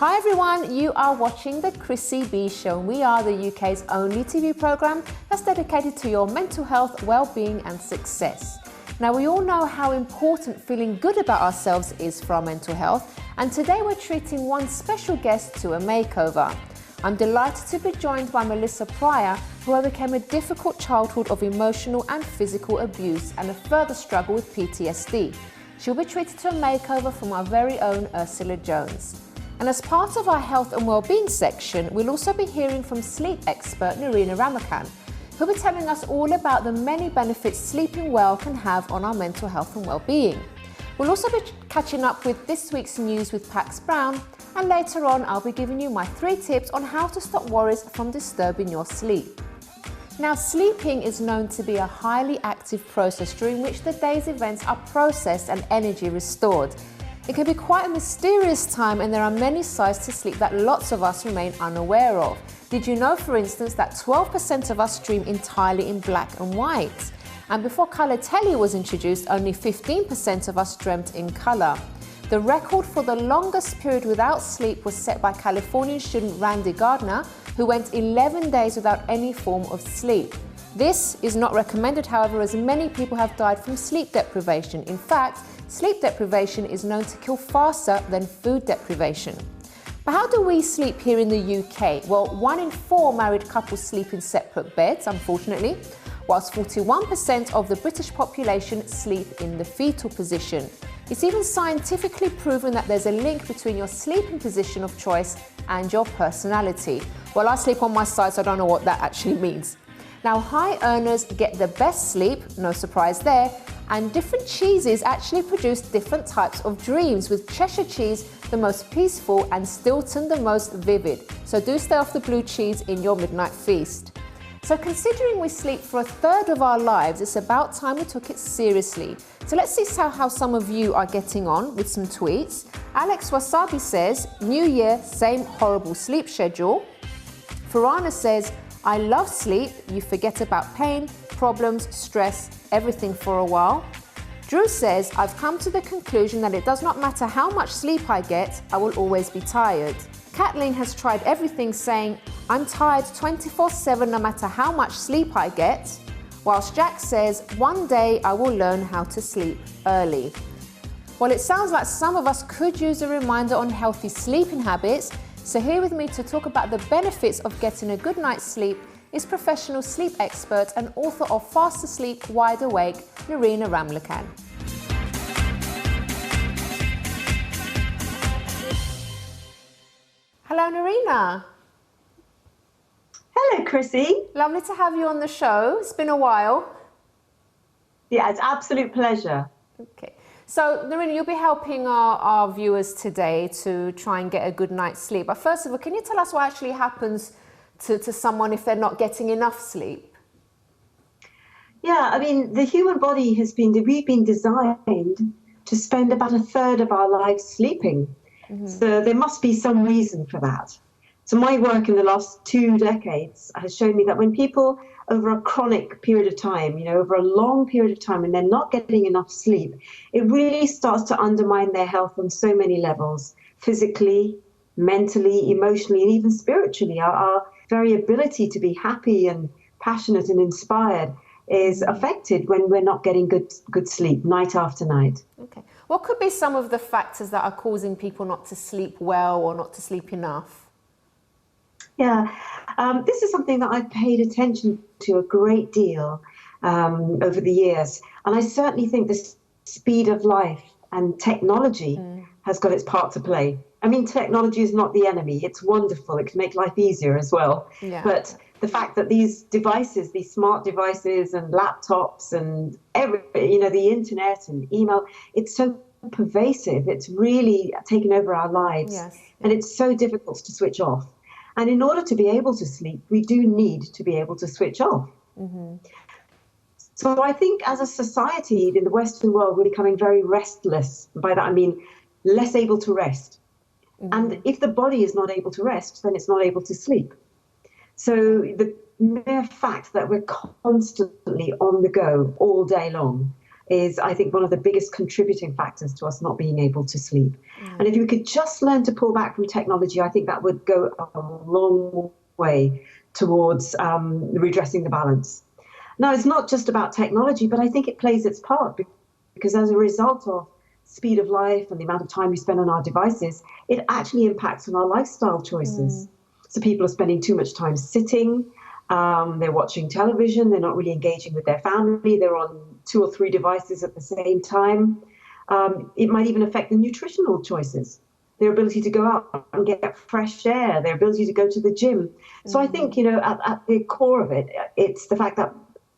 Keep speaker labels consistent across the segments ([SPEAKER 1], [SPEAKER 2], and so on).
[SPEAKER 1] Hi everyone, you are watching the Chrissy B Show. We are the UK's only TV programme that's dedicated to your mental health, well-being and success. Now we all know how important feeling good about ourselves is for our mental health, and today we're treating one special guest to a makeover. I'm delighted to be joined by Melissa Pryor, who overcame a difficult childhood of emotional and physical abuse and a further struggle with PTSD. She'll be treated to a makeover from our very own Ursula Jones. And as part of our health and well-being section, we'll also be hearing from sleep expert Nerina Ramlakhan, who'll be telling us all about the many benefits sleeping well can have on our mental health and well-being. We'll also be catching up with this week's news with Pax Brown, and later on I'll be giving you my 3 tips on how to stop worries from disturbing your sleep. Now, sleeping is known to be a highly active process during which the day's events are processed and energy restored. It can be quite a mysterious time, and there are many sides to sleep that lots of us remain unaware of. Did you know, for instance, that 12% of us dream entirely in black and white? And before colour telly was introduced, only 15% of us dreamt in colour. The record for the longest period without sleep was set by Californian student Randy Gardner, who went 11 days without any form of sleep. This is not recommended, however, as many people have died from sleep deprivation. In fact, sleep deprivation is known to kill faster than food deprivation. But how do we sleep here in the UK? Well, 1 in 4 married couples sleep in separate beds, unfortunately, whilst 41% of the British population sleep in the fetal position. It's even scientifically proven that there's a link between your sleeping position of choice and your personality. Well, I sleep on my side, so I don't know what that actually means. Now, high earners get the best sleep, no surprise there, and different cheeses actually produce different types of dreams, with Cheshire cheese the most peaceful and Stilton the most vivid. So do stay off the blue cheese in your midnight feast. So considering we sleep for a third of our lives, it's about time we took it seriously. So let's see how some of you are getting on with some tweets. Alex Wasabi says, New Year, same horrible sleep schedule. Farana says, I love sleep, you forget about pain, problems, stress, everything for a while. Drew says, I've come to the conclusion that it does not matter how much sleep I get, I will always be tired. Kathleen has tried everything, saying, I'm tired 24/7 no matter how much sleep I get. Whilst Jack says, one day I will learn how to sleep early. Well, it sounds like some of us could use a reminder on healthy sleeping habits. So here with me to talk about the benefits of getting a good night's sleep is professional sleep expert and author of Fast Asleep, Wide Awake, Nerina Ramlakhan. Hello, Nerina.
[SPEAKER 2] Hello, Chrissy.
[SPEAKER 1] Lovely to have you on the show. It's been a while.
[SPEAKER 2] Yeah, it's an absolute pleasure.
[SPEAKER 1] Okay. So, Nerina, you'll be helping our viewers today to try and get a good night's sleep. But first of all, can you tell us what actually happens to someone if they're not getting enough sleep?
[SPEAKER 2] Yeah, I mean, the human body we've been designed to spend about a third of our lives sleeping. Mm-hmm. So there must be some reason for that. So my work in the last 2 decades has shown me that when people over a chronic period of time, over a long period of time, and they're not getting enough sleep, it really starts to undermine their health on so many levels, physically, mentally, emotionally, and even spiritually. Our very ability to be happy and passionate and inspired is affected when we're not getting good sleep night after night.
[SPEAKER 1] Okay. What could be some of the factors that are causing people not to sleep well or not to sleep enough?
[SPEAKER 2] Yeah, this is something that I've paid attention to a great deal over the years. And I certainly think the speed of life and technology has got its part to play. I mean, technology is not the enemy. It's wonderful. It can make life easier as well. Yeah. But the fact that these devices, these smart devices and laptops and the internet and email, it's so pervasive. It's really taken over our lives. Yes. And it's so difficult to switch off. And in order to be able to sleep, we do need to be able to switch off. Mm-hmm. So I think as a society in the Western world, we're becoming very restless. By that, I mean less able to rest. Mm-hmm. And if the body is not able to rest, then it's not able to sleep. So the mere fact that we're constantly on the go all day long is, I think, one of the biggest contributing factors to us not being able to sleep. And if you could just learn to pull back from technology, I think that would go a long way towards redressing the balance. Now, it's not just about technology, but I think it plays its part, because as a result of speed of life and the amount of time we spend on our devices, it actually impacts on our lifestyle choices. So people are spending too much time sitting, they're watching television, they're not really engaging with their family, they're on 2 or 3 devices at the same time. It might even affect the nutritional choices, their ability to go out and get fresh air, their ability to go to the gym. So I think, at the core of it, it's the fact that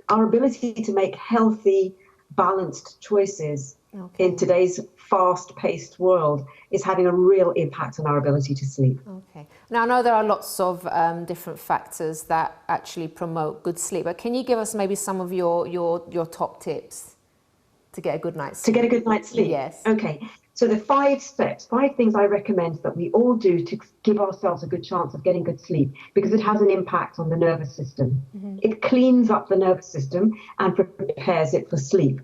[SPEAKER 2] our ability to make healthy, balanced choices in today's fast-paced world is having a real impact on our ability to sleep.
[SPEAKER 1] Okay. Now, I know there are lots of different factors that actually promote good sleep, but can you give us maybe some of your top tips to get a good night's sleep?
[SPEAKER 2] To get a good night's sleep?
[SPEAKER 1] Yes.
[SPEAKER 2] Okay. So the 5 steps, 5 things I recommend that we all do to give ourselves a good chance of getting good sleep, because it has an impact on the nervous system. It cleans up the nervous system and prepares it for sleep.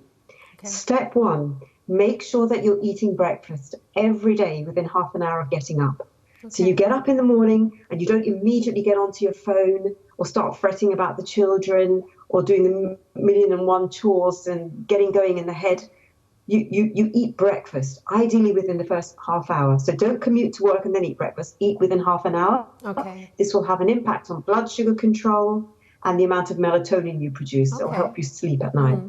[SPEAKER 2] Okay. Step 1, make sure that you're eating breakfast every day within half an hour of getting up. Okay. So you get up in the morning and you don't immediately get onto your phone or start fretting about the children or doing the million and one chores and getting going in the head. You eat breakfast, ideally within the first half hour. So don't commute to work and then eat breakfast. Eat within half an hour. Okay. This will have an impact on blood sugar control and the amount of melatonin you produce. Okay. It will help you sleep at night.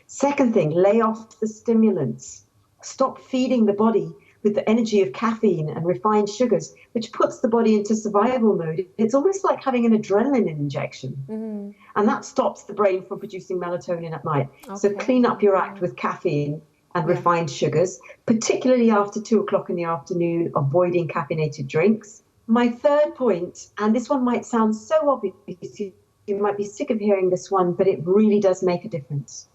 [SPEAKER 2] Second thing, lay off the stimulants. Stop feeding the body with the energy of caffeine and refined sugars, which puts the body into survival mode. It's almost like having an adrenaline injection. And that stops the brain from producing melatonin at night. Okay. So clean up your act with caffeine and refined sugars, particularly after 2 o'clock in the afternoon, avoiding caffeinated drinks. My third point, and this one might sound so obvious, you might be sick of hearing this one, but it really does make a difference.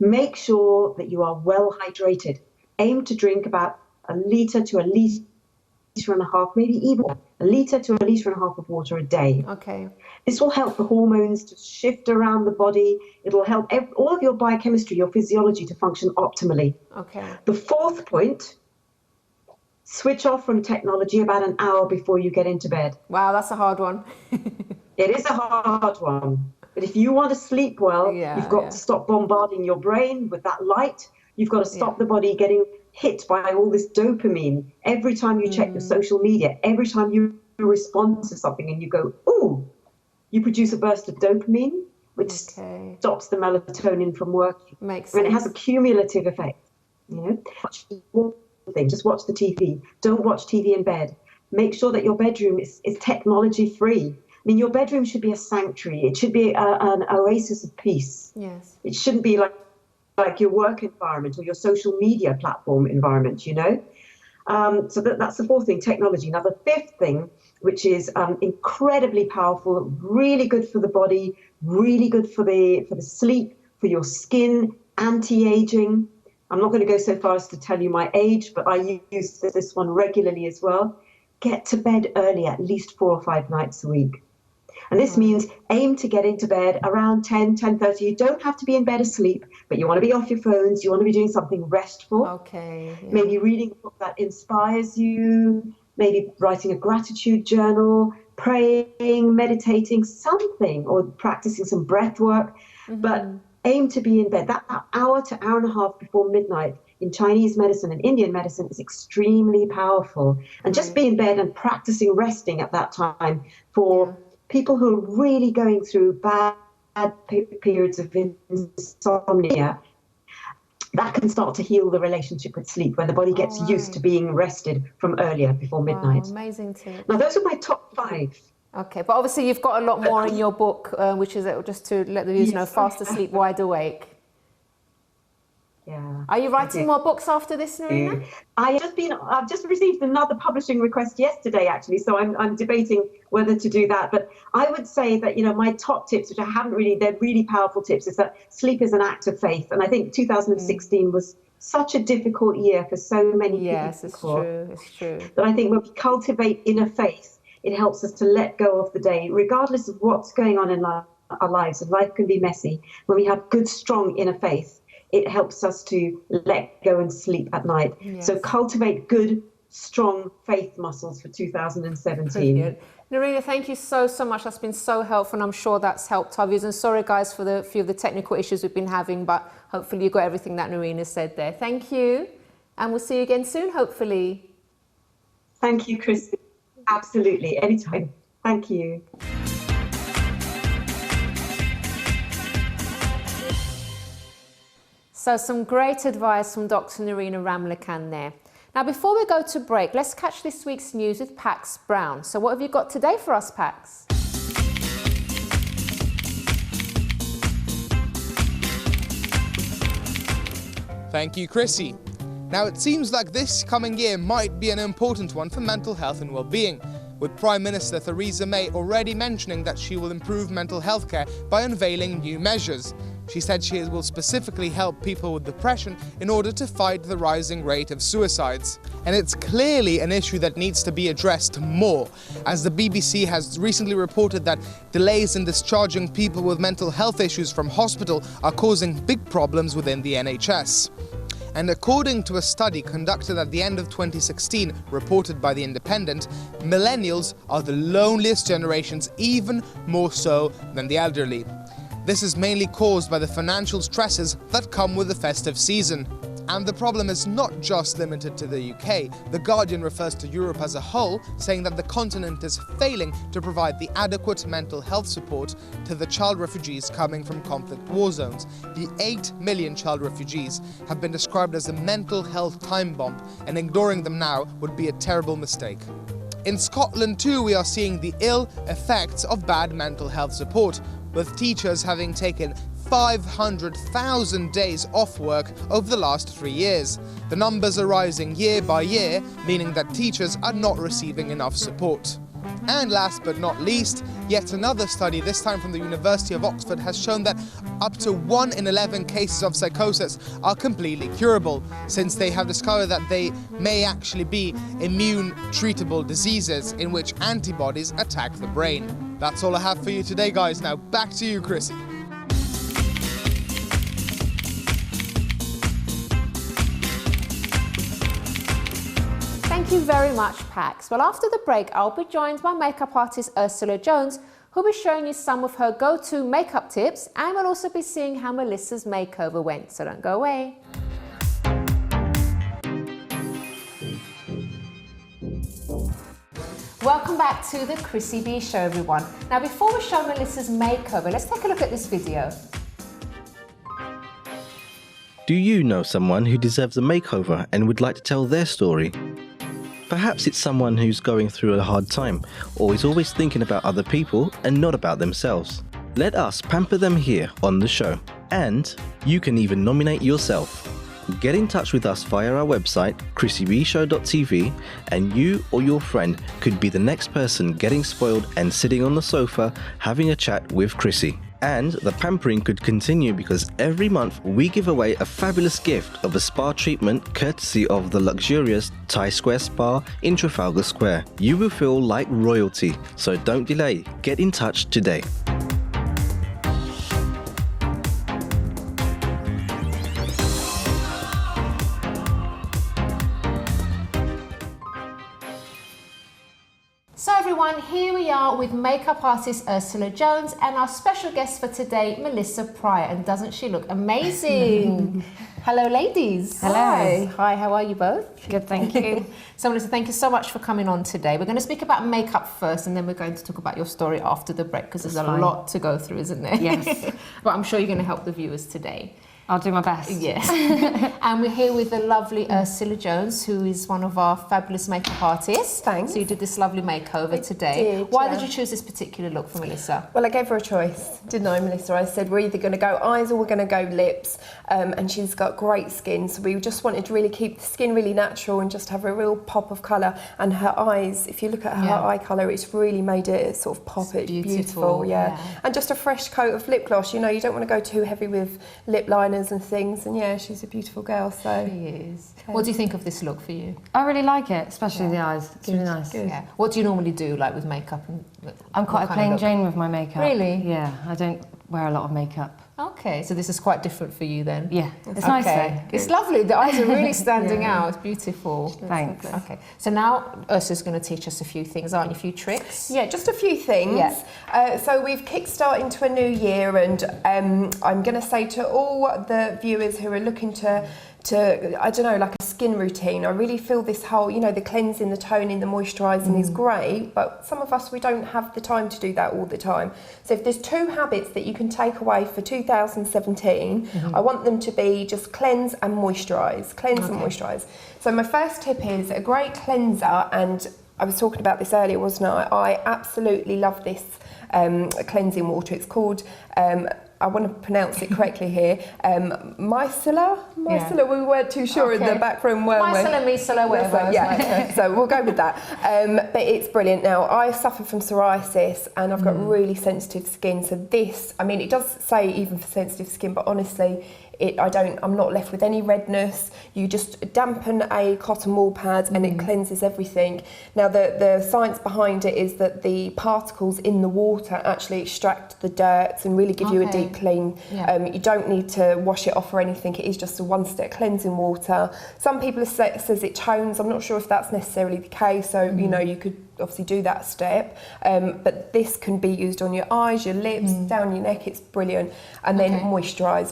[SPEAKER 2] Make sure that you are well hydrated. Aim to drink about 1 litre to 1.5 litres, maybe even 1 litre to 1.5 litres of water a day. Okay. This will help the hormones to shift around the body. It'll help all of your biochemistry, your physiology to function optimally. Okay. The fourth point, switch off from technology about an hour before you get into bed.
[SPEAKER 1] Wow, that's a hard one.
[SPEAKER 2] It is a hard one. But if you want to sleep well, you've got to stop bombarding your brain with that light. You've got to stop the body getting hit by all this dopamine. Every time you check your social media, every time you respond to something and you go, ooh, you produce a burst of dopamine, which stops the melatonin from working. Makes sense. And it has a cumulative effect. Just watch the TV. Don't watch TV in bed. Make sure that your bedroom is technology free. I mean, your bedroom should be a sanctuary. It should be an oasis of peace. Yes. It shouldn't be like your work environment or your social media platform environment, So that's the fourth thing, technology. Now, the fifth thing, which is incredibly powerful, really good for the body, really good for the sleep, for your skin, anti-aging. I'm not going to go so far as to tell you my age, but I use this one regularly as well. Get to bed early, at least 4 or 5 nights a week. And this means aim to get into bed around 10:30. You don't have to be in bed asleep, but you want to be off your phones. You want to be doing something restful. Okay. Yeah. Maybe reading a book that inspires you, maybe writing a gratitude journal, praying, meditating, something, or practicing some breath work. But aim to be in bed. That hour to hour and a half before midnight in Chinese medicine and Indian medicine is extremely powerful. And just be in bed and practicing resting at that time for people who are really going through bad periods of insomnia. That can start to heal the relationship with sleep when the body gets used to being rested from earlier, before midnight.
[SPEAKER 1] Wow, amazing tip.
[SPEAKER 2] Now, those are my top 5.
[SPEAKER 1] Okay, but obviously you've got a lot more in your book, which is just to let the viewers know, Fast Asleep, Wide Awake. Yeah. Are you writing more books after this, Nerina?
[SPEAKER 2] I've just received another publishing request yesterday, actually, so I'm debating whether to do that. But I would say that, my top tips, which they're really powerful tips, is that sleep is an act of faith. And I think 2016 was such a difficult year for so many people.
[SPEAKER 1] Yes, it's true.
[SPEAKER 2] That I think when we cultivate inner faith, it helps us to let go of the day, regardless of what's going on in our lives. And life can be messy. When we have good, strong inner faith, it helps us to let go and sleep at night.
[SPEAKER 1] Yes.
[SPEAKER 2] So cultivate good, strong faith muscles for 2017.
[SPEAKER 1] Brilliant. Nerina, thank you so much. That's been so helpful, and I'm sure that's helped our viewers. And sorry, guys, for the few of the technical issues we've been having, but hopefully you got everything that Nerina said there. Thank you, and we'll see you again soon, hopefully.
[SPEAKER 2] Thank you, Chrissy. Absolutely, anytime. Thank you.
[SPEAKER 1] So some great advice from Dr Nerina Ramlakhan there. Now, before we go to break, let's catch this week's news with Pax Brown. So what have you got today for us, Pax?
[SPEAKER 3] Thank you, Chrissy. Now, it seems like this coming year might be an important one for mental health and well-being, with Prime Minister Theresa May already mentioning that she will improve mental health care by unveiling new measures. She said she will specifically help people with depression in order to fight the rising rate of suicides. And it's clearly an issue that needs to be addressed more, as the BBC has recently reported that delays in discharging people with mental health issues from hospital are causing big problems within the NHS. And according to a study conducted at the end of 2016, reported by The Independent, millennials are the loneliest generations, even more so than the elderly. This is mainly caused by the financial stresses that come with the festive season. And the problem is not just limited to the UK. The Guardian refers to Europe as a whole, saying that the continent is failing to provide the adequate mental health support to the child refugees coming from conflict war zones. The 8 million child refugees have been described as a mental health time bomb, and ignoring them now would be a terrible mistake. In Scotland too, we are seeing the ill effects of bad mental health support, with teachers having taken 500,000 days off work over the last 3 years. The numbers are rising year by year, meaning that teachers are not receiving enough support. And last but not least, yet another study, this time from the University of Oxford, has shown that up to 1 in 11 cases of psychosis are completely curable, since they have discovered that they may actually be immune-treatable diseases in which antibodies attack the brain. That's all I have for you today, guys. Now back to you, Chrissy.
[SPEAKER 1] Thank you very much, Pax. Well, after the break, I'll be joined by makeup artist Ursula Jones, who'll be showing you some of her go-to makeup tips, and we'll also be seeing how Melissa's makeover went, so don't go away. Welcome back to the Chrissy B Show, everyone. Now, before we show Melissa's makeover, let's take a look at this video.
[SPEAKER 4] Do you know someone who deserves a makeover and would like to tell their story? Perhaps it's someone who's going through a hard time or is always thinking about other people and not about themselves. Let us pamper them here on the show. And you can even nominate yourself. Get in touch with us via our website, chrissybshow.tv, and you or your friend could be the next person getting spoiled and sitting on the sofa having a chat with Chrissy. And the pampering could continue because every month we give away a fabulous gift of a spa treatment courtesy of the luxurious Thai Square Spa in Trafalgar Square. You will feel like royalty, so don't delay. Get in touch today.
[SPEAKER 1] So everyone, here we are with makeup artist Ursula Jones and our special guest for today, Melissa Pryor. And doesn't she look amazing? Hello, ladies.
[SPEAKER 5] Hello.
[SPEAKER 1] Hi, how are you both?
[SPEAKER 5] Good, thank you.
[SPEAKER 1] So Melissa, thank you so much for coming on today. We're going to speak about makeup first, and then we're going to talk about your story after the break, because there's a lot to go through, isn't there?
[SPEAKER 5] Yes.
[SPEAKER 1] But I'm sure you're going to help the viewers today.
[SPEAKER 5] I'll do my best.
[SPEAKER 1] Yes. And we're here with the lovely Ursula Jones, who is one of our fabulous makeup artists.
[SPEAKER 6] Thanks.
[SPEAKER 1] So you did this lovely makeover today.
[SPEAKER 6] did,
[SPEAKER 1] Why
[SPEAKER 6] yeah.
[SPEAKER 1] did you choose this particular look for Melissa?
[SPEAKER 6] Well, I gave her a choice, didn't I, Melissa? I said we're either going to go eyes or we're going to go lips, and she's got great skin, so we just wanted to really keep the skin really natural and just have a real pop of colour. And her eyes, if you look at her eye colour, it's really made it sort of pop. It's beautiful, yeah. And just a fresh coat of lip gloss. You know, you don't want to go too heavy with lip liners and things. And yeah, she's a beautiful girl. So
[SPEAKER 1] She is. What do you think of this look for you?
[SPEAKER 5] I really like it, especially the eyes. It's really nice.
[SPEAKER 6] Good.
[SPEAKER 1] Yeah. What do you normally do, like with makeup? And
[SPEAKER 5] I'm quite a plain Jane with my makeup.
[SPEAKER 1] Really?
[SPEAKER 5] Yeah, I don't wear a lot of makeup.
[SPEAKER 1] Okay, so this is quite different for you then?
[SPEAKER 5] Yeah, it's nice though.
[SPEAKER 1] It's lovely. The eyes are really standing out. It's beautiful.
[SPEAKER 5] Thanks.
[SPEAKER 1] Okay, so now Ursa's going to teach us a few things, aren't you? A few tricks?
[SPEAKER 6] Yeah, just a few things.
[SPEAKER 1] Yeah.
[SPEAKER 6] So we've kick-started into a new year, and I'm going to say to all the viewers who are looking to I don't know, like a skin routine. I really feel this whole, you know, the cleansing, the toning, the moisturising is great, but some of us, we don't have the time to do that all the time. So if there's 2 habits that you can take away for 2017, I want them to be just cleanse and moisturise. Cleanse and moisturise. So my first tip is a great cleanser, and I was talking about this earlier, wasn't I? I absolutely love this cleansing water. It's called... I want to pronounce it correctly here. Micellar? We weren't too sure in the back room, weren't we?
[SPEAKER 1] Micellar, whatever.
[SPEAKER 6] Yeah, so we'll go with that. But it's brilliant. Now, I suffer from psoriasis and I've got really sensitive skin. So this, I mean, it does say even for sensitive skin, but honestly, I'm not left with any redness. You just dampen a cotton wool pad and it cleanses everything. Now the science behind it is that the particles in the water actually extract the dirt and really give you a deep clean. You don't need to wash it off or anything. It is just a one-step cleansing water. Some people says it tones. I'm not sure if that's necessarily the case. So you know, you could obviously do that step, but this can be used on your eyes, your lips, down your neck. It's brilliant. And then moisturise.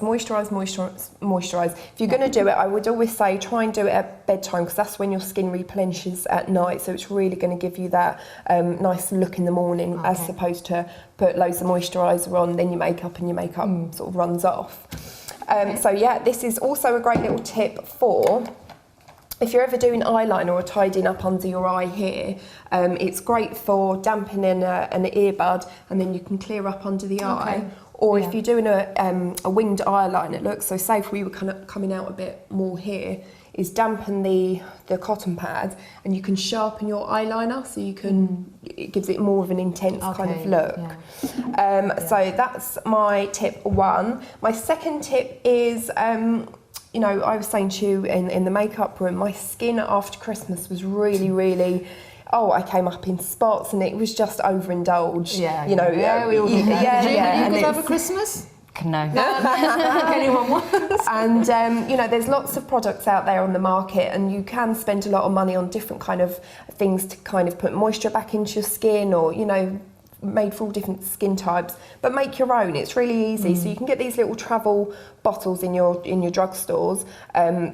[SPEAKER 6] If you're going to do it, I would always say try and do it at bedtime, because that's when your skin replenishes at night, so it's really going to give you that nice look in the morning, as opposed to put loads of moisturiser on, then your makeup sort of runs off. So yeah, this is also a great little tip for if you're ever doing eyeliner or tidying up under your eye here. It's great for dampening an earbud, and then you can clear up under the eye. Or if you're doing a winged eyeliner look, so say if we were kind of coming out a bit more here, is dampen the cotton pad, and you can sharpen your eyeliner, so you can, it gives it more of an intense kind of look. So that's my tip 1. My second tip is, you know, I was saying to you in the makeup room, my skin after Christmas was really, I came up in spots, and it was just overindulged.
[SPEAKER 1] You know, we all did that. Did you good over Christmas?
[SPEAKER 5] No.
[SPEAKER 1] Anyone wants.
[SPEAKER 6] And you know, there's lots of products out there on the market, and you can spend a lot of money on different kind of things to kind of put moisture back into your skin, or, you know, made for all different skin types, but make your own. It's really easy. So you can get these little travel bottles in your drugstores.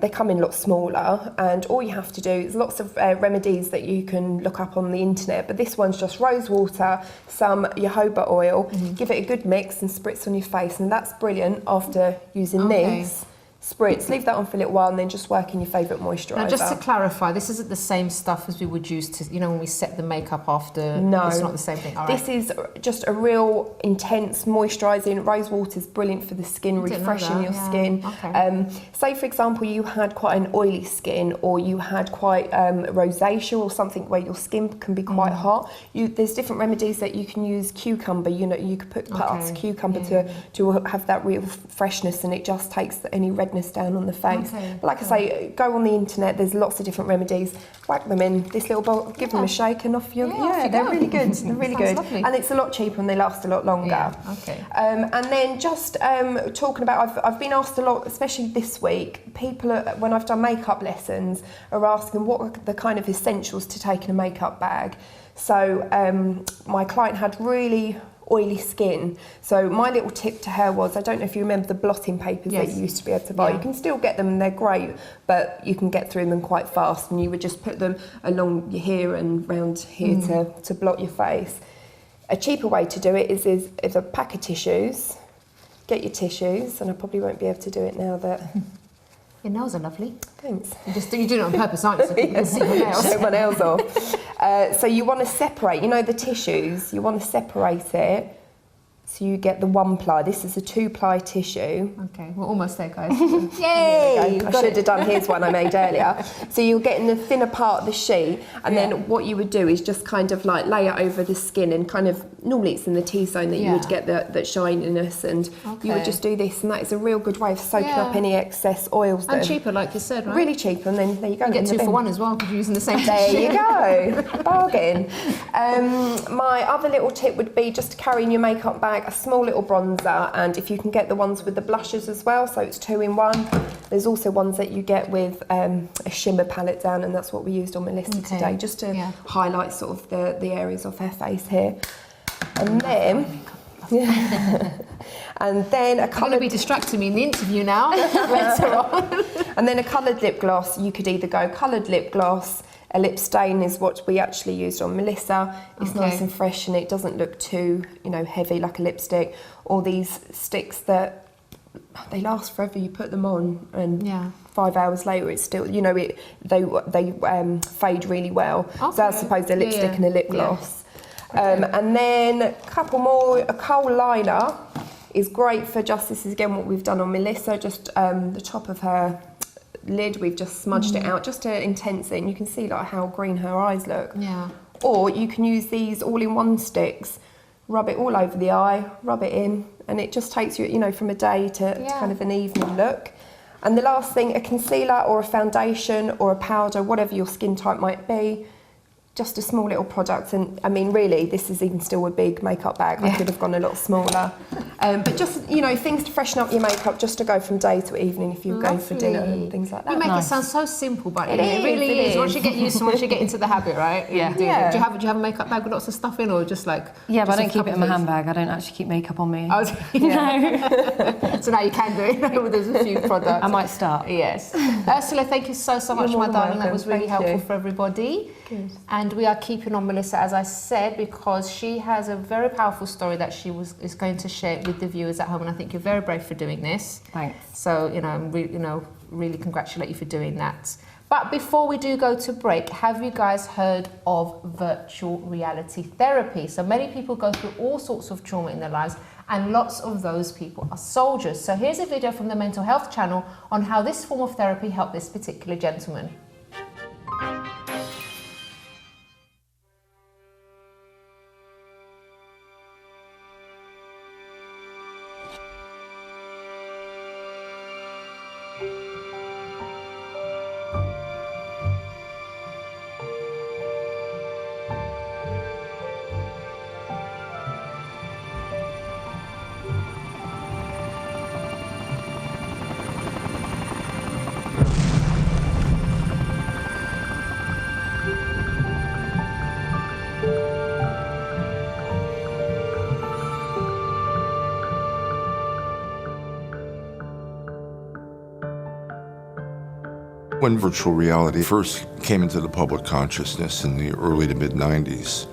[SPEAKER 6] They come in a lot smaller, and all you have to do is lots of remedies that you can look up on the internet, but this one's just rose water, some jojoba oil, give it a good mix and spritz on your face, and that's brilliant. After using this, spritz, leave that on for a little while, and then just work in your favourite moisturiser.
[SPEAKER 1] Now, just to clarify, this isn't the same stuff as we would use to, you know, when we set the makeup after.
[SPEAKER 6] No,
[SPEAKER 1] it's not the same thing. All
[SPEAKER 6] this is just a real intense moisturising. Rose water is brilliant for the skin, refreshing your skin. Say for example you had quite an oily skin, or you had quite rosacea or something where your skin can be quite hot. There's different remedies that you can use. Cucumber, you know, you could put parts of cucumber to have that real freshness, and it just takes any redness down on the face. But like I say, go on the internet, there's lots of different remedies, whack them in this little bowl, give them a shake, and off you they're really good. They're really good.
[SPEAKER 1] Lovely.
[SPEAKER 6] And it's a lot cheaper, and they last a lot longer. And then just talking about, I've been asked a lot, especially this week, people when I've done makeup lessons are asking what are the kind of essentials to take in a makeup bag. So my client had really oily skin, so my little tip to her was, I don't know if you remember the blotting papers that you used to be able to buy. You can still get them, and they're great, but you can get through them quite fast, and you would just put them along your hair and round here to blot your face. A cheaper way to do it is a pack of tissues. Get your tissues, and I probably won't be able to do it now that...
[SPEAKER 1] Your nails are lovely.
[SPEAKER 6] Thanks.
[SPEAKER 1] You do it on purpose, aren't you? So people can see your nails.
[SPEAKER 6] Take my nails off. So you want to separate, you know, the tissues, you want to separate it. So you get the 1-ply. This is a 2-ply tissue.
[SPEAKER 1] Okay, we're almost there, guys.
[SPEAKER 6] Yay! I should have done here's one I made earlier. So you're getting the thinner part of the sheet, and then what you would do is just kind of like lay it over the skin, and kind of, normally it's in the T-zone that you would get that shininess, and you would just do this, and that is a real good way of soaking up any excess oils.
[SPEAKER 1] And cheaper, like you said, right?
[SPEAKER 6] Really cheap, and then there you go.
[SPEAKER 1] You get 2 for 1 as well, because you're using the same
[SPEAKER 6] There
[SPEAKER 1] tissue.
[SPEAKER 6] you go, bargain. My other little tip would be just to carry in your makeup bag like a small little bronzer, and if you can get the ones with the blushes as well, so it's 2 in 1. There's also ones that you get with a shimmer palette down, and that's what we used on Melissa today, just to highlight sort of the areas of her face here. And then, and then a colour.
[SPEAKER 1] You're going to be distracting me in the interview now. Later on.
[SPEAKER 6] And then a coloured lip gloss. You could either go coloured lip gloss. A lip stain is what we actually used on Melissa. It's nice and fresh, and it doesn't look too, heavy like a lipstick. Or these sticks that they last forever. You put them on, and 5 hours later, it's still, they fade really well. Okay. So I suppose a lipstick and a lip gloss. Okay. And then a couple more. A kohl liner is great for just, this is again what we've done on Melissa. Just the top of her lid, we've just smudged it out just to intense it, and you can see like how green her eyes look. Yeah. Or you can use these all-in-one sticks, rub it all over the eye, rub it in, and it just takes you, from a day to kind of an evening look. And the last thing, a concealer or a foundation or a powder, whatever your skin type might be, just a small little product. And I mean, really, this is even still a big makeup bag. I could have gone a lot smaller. But just, things to freshen up your makeup, just to go from day to evening if you're going for dinner and things like that.
[SPEAKER 1] You make it sound so simple, but it really is. Once you get into the habit, right? Yeah. Do you have a makeup bag with lots of stuff in, or just like?
[SPEAKER 5] Yeah, but I don't keep it in my handbag. I don't actually keep makeup on me.
[SPEAKER 1] Oh, no. So now you can do it. There's a few products.
[SPEAKER 5] I might start.
[SPEAKER 1] Yes. Ursula, thank you so much, my darling. That was really helpful for everybody. Good. And we are keeping on Melissa, as I said, because she has a very powerful story that she is going to share with the viewers at home, and I think you're very brave for doing this.
[SPEAKER 5] Thanks.
[SPEAKER 1] So, really congratulate you for doing that. But before we do go to break, have you guys heard of virtual reality therapy? So many people go through all sorts of trauma in their lives, and lots of those people are soldiers. So here's a video from the Mental Health Channel on how this form of therapy helped this particular gentleman.
[SPEAKER 7] When virtual reality first came into the public consciousness in the early to mid-90s,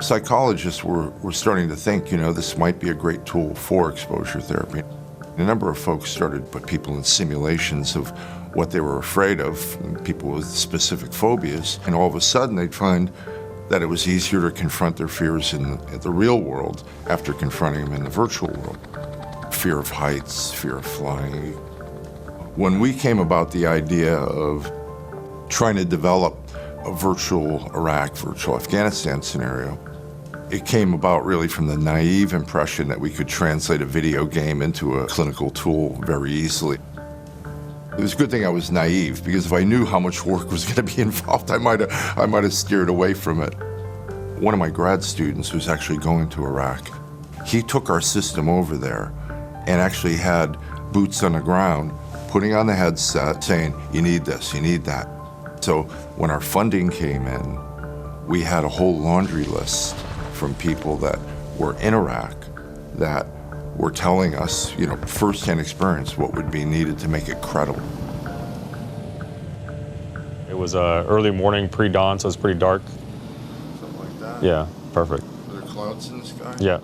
[SPEAKER 7] psychologists were starting to think, this might be a great tool for exposure therapy. A number of folks started to put people in simulations of what they were afraid of, people with specific phobias, and all of a sudden they'd find that it was easier to confront their fears in the real world after confronting them in the virtual world. Fear of heights, fear of flying. When we came about the idea of trying to develop a virtual Iraq, virtual Afghanistan scenario, it came about really from the naive impression that we could translate a video game into a clinical tool very easily. It was a good thing I was naive, because if I knew how much work was going to be involved, I might have steered away from it. One of my grad students who's actually going to Iraq, he took our system over there and actually had boots on the ground, putting on the headset, saying, you need this, you need that. So when our funding came in, we had a whole laundry list from people that were in Iraq that were telling us, firsthand experience, what would be needed to make it credible.
[SPEAKER 8] It was early morning, pre-dawn, so it's pretty dark.
[SPEAKER 7] Something like that?
[SPEAKER 8] Yeah, perfect.
[SPEAKER 7] Are there clouds in the sky?
[SPEAKER 8] Yeah.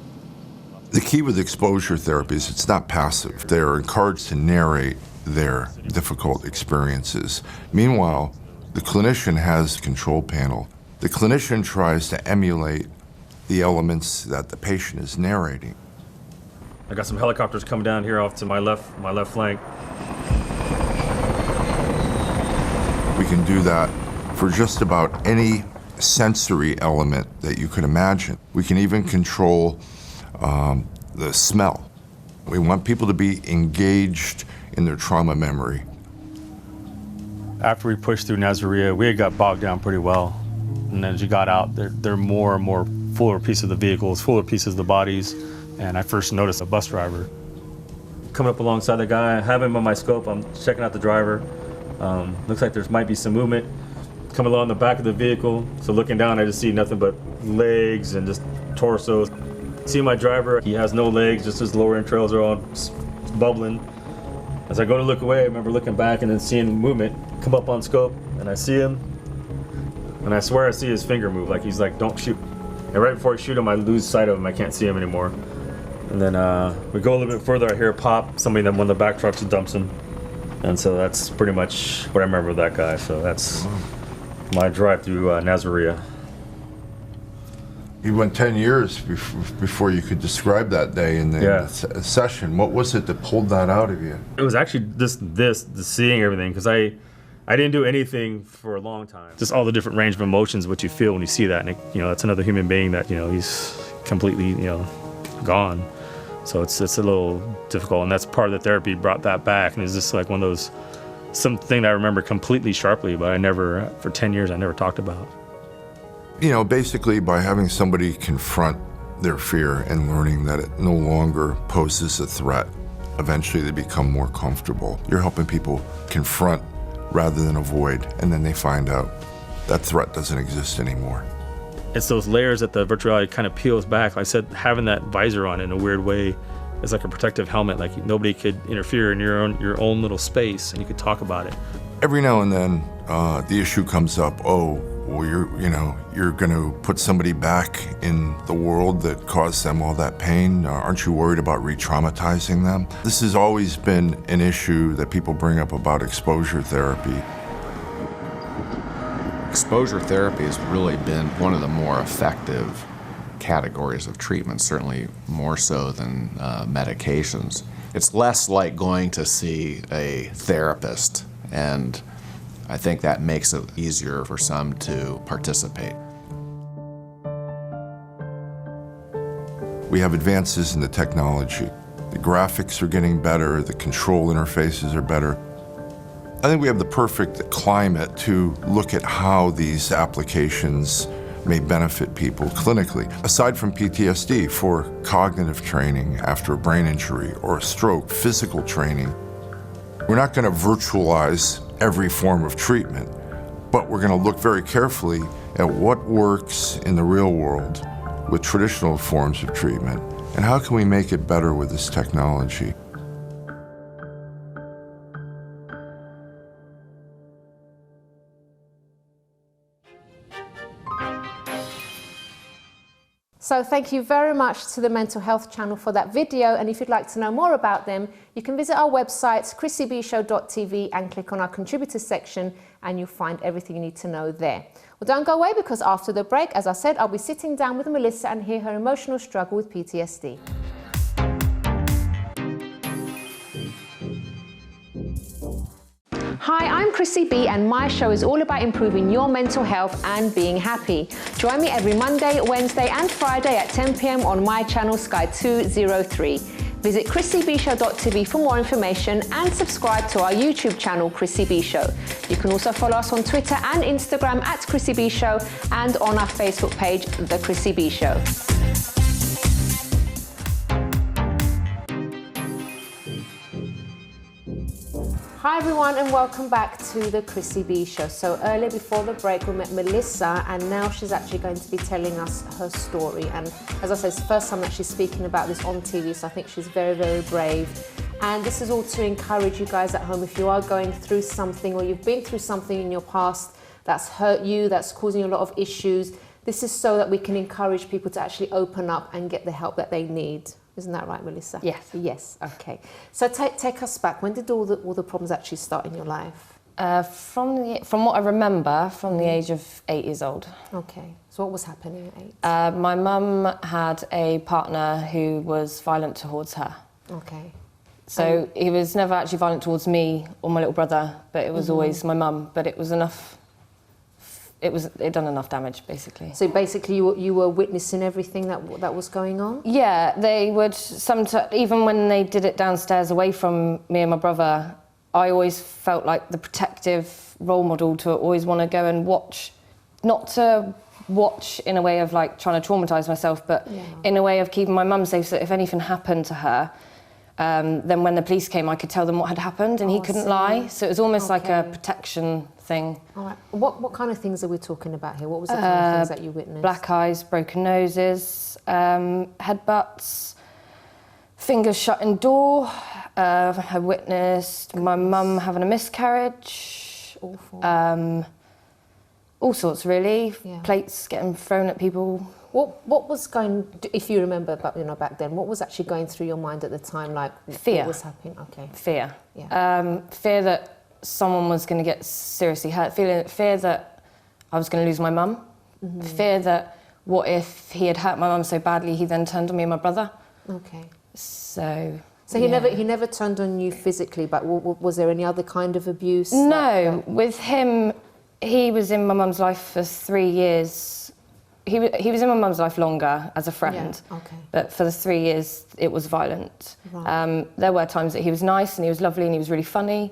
[SPEAKER 7] The key with exposure therapy is it's not passive. They're encouraged to narrate their difficult experiences. Meanwhile, the clinician has a control panel. The clinician tries to emulate the elements that the patient is narrating.
[SPEAKER 8] I got some helicopters coming down here off to my left flank.
[SPEAKER 7] We can do that for just about any sensory element that you could imagine. We can even control the smell. We want people to be engaged in their trauma memory.
[SPEAKER 8] After we pushed through Nasiriyah, we had got bogged down pretty well. And as you got out, there are more and more fuller pieces of the vehicles, fuller pieces of the bodies. And I first noticed a bus driver coming up alongside the guy. I have him on my scope. I'm checking out the driver. Looks like there might be some movement coming along the back of the vehicle. So looking down, I just see nothing but legs and just torso. See my driver, he has no legs, just his lower entrails are all bubbling. As I go to look away, I remember looking back and then seeing movement come up on scope, and I see him, and I swear I see his finger move, like he's like, don't shoot. And right before I shoot him, I lose sight of him, I can't see him anymore. And then we go a little bit further, I hear a pop, somebody that one of the back trucks dumps him. And so that's pretty much what I remember of that guy, so that's my drive through Nasiriyah.
[SPEAKER 7] You went 10 years before you could describe that day in the session. What was it that pulled that out of you?
[SPEAKER 8] It was actually the seeing everything, because I didn't do anything for a long time. Just all the different range of emotions, what you feel when you see that, and that's another human being that he's completely gone. So it's a little difficult, and that's part of the therapy brought that back, and it's just like one of those something that I remember completely sharply, but I never for 10 years I never talked about.
[SPEAKER 7] Basically by having somebody confront their fear and learning that it no longer poses a threat, eventually they become more comfortable. You're helping people confront rather than avoid, and then they find out that threat doesn't exist anymore.
[SPEAKER 8] It's those layers that the virtual reality kind of peels back. Like I said, having that visor on in a weird way is like a protective helmet, like nobody could interfere in your own little space, and you could talk about it.
[SPEAKER 7] Every now and then the issue comes up, well, you're going to put somebody back in the world that caused them all that pain. Aren't you worried about re-traumatizing them? This has always been an issue that people bring up about exposure therapy.
[SPEAKER 9] Exposure therapy has really been one of the more effective categories of treatment, certainly more so than medications. It's less like going to see a therapist, and I think that makes it easier for some to participate.
[SPEAKER 7] We have advances in the technology. The graphics are getting better, the control interfaces are better. I think we have the perfect climate to look at how these applications may benefit people clinically. Aside from PTSD, for cognitive training after a brain injury or a stroke, physical training. We're not going to virtualize every form of treatment, but we're going to look very carefully at what works in the real world with traditional forms of treatment, and how can we make it better with this technology.
[SPEAKER 1] So thank you very much to the Mental Health Channel for that video, and if you'd like to know more about them, you can visit our website chrissybshow.tv and click on our contributors section, and you'll find everything you need to know there. Well, don't go away, because after the break, as I said, I'll be sitting down with Melissa and hear her emotional struggle with PTSD. Hi, I'm Chrissy B, and my show is all about improving your mental health and being happy. Join me every Monday, Wednesday and Friday at 10 p.m. on my channel Sky 203. Visit chrissybshow.tv for more information and subscribe to our YouTube channel Chrissy B Show. You can also follow us on Twitter and Instagram at Chrissy B Show, and on our Facebook page, The Chrissy B Show. Hi everyone, and welcome back to the Chrissy B Show. So earlier before the break we met Melissa, and now she's actually going to be telling us her story. And as I said, it's the first time that she's speaking about this on TV, so I think she's very, very brave. And this is all to encourage you guys at home, if you are going through something or you've been through something in your past that's hurt you, that's causing you a lot of issues. This is so that we can encourage people to actually open up and get the help that they need. Isn't that right, Melissa?
[SPEAKER 5] Yes.
[SPEAKER 1] Yes, okay. So take us back. When did all the problems actually start in your life?
[SPEAKER 5] From what I remember, from the age of 8 years old.
[SPEAKER 1] Okay. So what was happening at 8?
[SPEAKER 5] My mum had a partner who was violent towards her.
[SPEAKER 1] Okay.
[SPEAKER 5] So he was never actually violent towards me or my little brother, but it was always my mum. But it was enough. It done enough damage, basically.
[SPEAKER 1] So basically, you were witnessing everything that was going on?
[SPEAKER 5] Yeah, they would sometimes, even when they did it downstairs away from me and my brother, I always felt like the protective role model to always want to go and watch, not to watch in a way of like trying to traumatise myself, but in a way of keeping my mum safe, so that if anything happened to her, then when the police came, I could tell them what had happened, and he couldn't lie. So it was almost like a protection thing.
[SPEAKER 1] All right. What kind of things are we talking about here? What was the kind of things that you witnessed?
[SPEAKER 5] Black eyes, broken noses, headbutts, fingers shutting door. I witnessed my mum having a miscarriage.
[SPEAKER 1] Awful.
[SPEAKER 5] All sorts, really. Plates getting thrown at people.
[SPEAKER 1] What was going, if you remember, back then, what was actually going through your mind at the time? Like,
[SPEAKER 5] fear.
[SPEAKER 1] What was happening? Okay.
[SPEAKER 5] Fear.
[SPEAKER 1] Yeah.
[SPEAKER 5] Fear that someone was going to get seriously hurt. Fear that I was going to lose my mum. Fear that what if he had hurt my mum so badly, he then turned on me and my brother.
[SPEAKER 1] Okay.
[SPEAKER 5] So
[SPEAKER 1] he never turned on you physically, but was there any other kind of abuse?
[SPEAKER 5] No, with him, he was in my mum's life for 3 years. He was in my mum's life longer as a friend, but for the 3 years it was violent. Right. There were times that he was nice and he was lovely and he was really funny,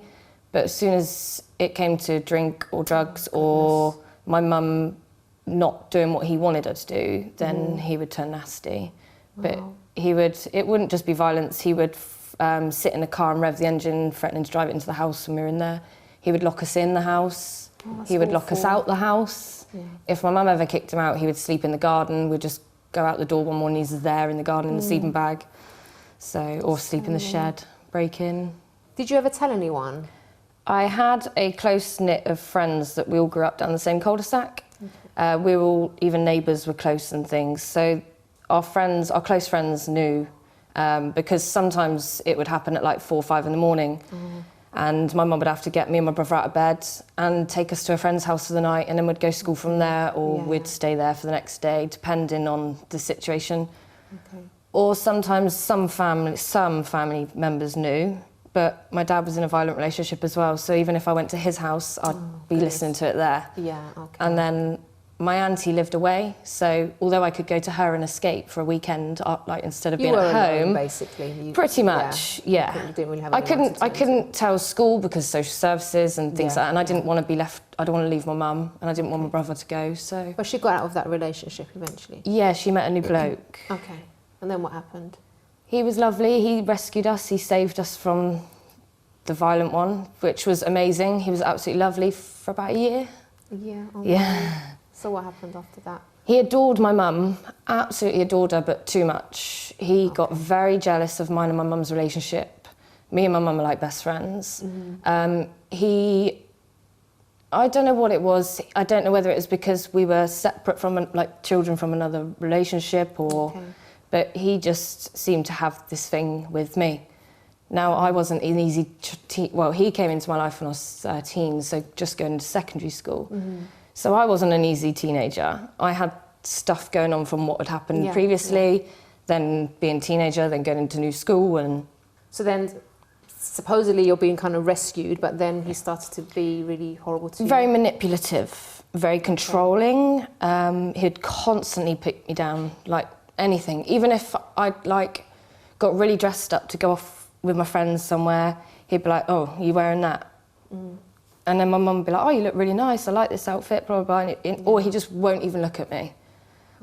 [SPEAKER 5] but as soon as it came to drink or drugs or my mum not doing what he wanted her to do, then he would turn nasty. But it wouldn't just be violence. He would sit in a car and rev the engine, threatening to drive it into the house when we were in there. He would lock us in the house. He would lock us out the house. Yeah. If my mum ever kicked him out, he would sleep in the garden. We'd just go out the door one morning, he's there in the garden in the sleeping bag. Or sleep in the shed, break in.
[SPEAKER 1] Did you ever tell anyone?
[SPEAKER 5] I had a close-knit of friends that we all grew up down the same cul-de-sac. We were all, even neighbours were close and things. So our close friends knew, because sometimes it would happen at like 4 or 5 in the morning. And my mum would have to get me and my brother out of bed and take us to a friend's house for the night, and then we'd go to school from there, or we'd stay there for the next day, depending on the situation. Okay. Or sometimes some family members knew, but my dad was in a violent relationship as well, so even if I went to his house, I'd be listening to it there.
[SPEAKER 1] Yeah, okay.
[SPEAKER 5] And then my auntie lived away, so although I could go to her and escape for a weekend, like instead of being at home,
[SPEAKER 1] alone, basically.
[SPEAKER 5] Pretty much, yeah.
[SPEAKER 1] You didn't really have
[SPEAKER 5] I couldn't tell school because social services and things like that, and I didn't want to be left. I don't want to leave my mum, and I didn't want my brother to go. So.
[SPEAKER 1] But she got out of that relationship eventually.
[SPEAKER 5] Yeah, she met a new bloke.
[SPEAKER 1] Okay, and then what happened?
[SPEAKER 5] He was lovely. He rescued us. He saved us from the violent one, which was amazing. He was absolutely lovely for about a year.
[SPEAKER 1] Yeah.
[SPEAKER 5] Yeah.
[SPEAKER 1] So what happened after that?
[SPEAKER 5] He adored my mum, absolutely adored her, but too much. He got very jealous of mine and my mum's relationship. Me and my mum are like best friends. I don't know what it was. I don't know whether it was because we were separate from, like, children from another relationship or... Okay. But he just seemed to have this thing with me. Now, I wasn't an easy... Well, he came into my life when I was 13, so just going to secondary school. So I wasn't an easy teenager. I had stuff going on from what had happened previously, then being a teenager, then going into new school and...
[SPEAKER 1] So then, supposedly you're being kind of rescued, but then he started to be really horrible to you?
[SPEAKER 5] Very manipulative, very controlling. He'd constantly put me down, like anything. Even if I'd, like, got really dressed up to go off with my friends somewhere, he'd be like, oh, you wearing that? And then my mum would be like, oh, you look really nice, I like this outfit, blah, blah, blah. Or he just won't even look at me. Okay.